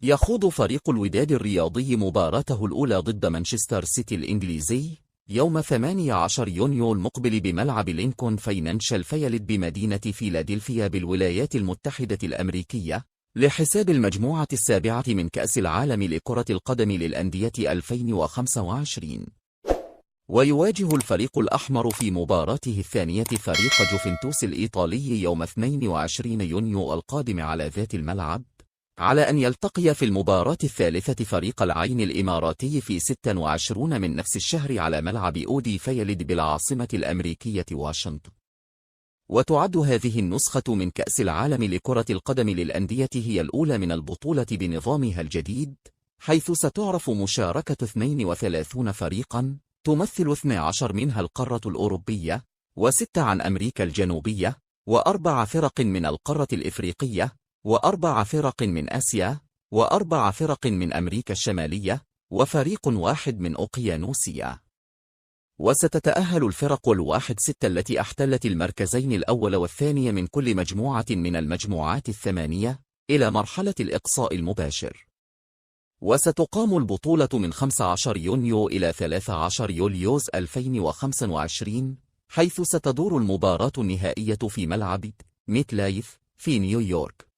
يخوض فريق الوداد الرياضي مباراته الأولى ضد مانشستر سيتي الإنجليزي يوم 18 يونيو المقبل بملعب لينكولن فاينانشال فيلد بمدينة فيلادلفيا بالولايات المتحدة الأمريكية لحساب المجموعة السابعة من كأس العالم لكرة القدم للأندية 2025. ويواجه الفريق الأحمر في مباراته الثانية فريق جوفنتوس الإيطالي يوم 22 يونيو القادم على ذات الملعب، على أن يلتقي في المباراة الثالثة فريق العين الإماراتي في 26 من نفس الشهر على ملعب أودي فيلد بالعاصمة الأمريكية واشنطن. وتعد هذه النسخة من كأس العالم لكرة القدم للأندية هي الأولى من البطولة بنظامها الجديد، حيث ستعرف مشاركة 32 فريقاً تمثل 12 منها القارة الأوروبية، و6 عن أمريكا الجنوبية، و4 فرق من القارة الإفريقية، و4 فرق من آسيا، و4 فرق من أمريكا الشمالية، وفريق واحد من أوقيانوسيا. وستتأهل الفرق الواحد 6 التي احتلت المركزين الأول والثاني من كل مجموعة من المجموعات 8 إلى مرحلة الإقصاء المباشر. وستقام البطولة من 15 يونيو إلى 13 يوليوز 2025، حيث ستدور المباراة النهائية في ملعب ميت لايف في نيويورك.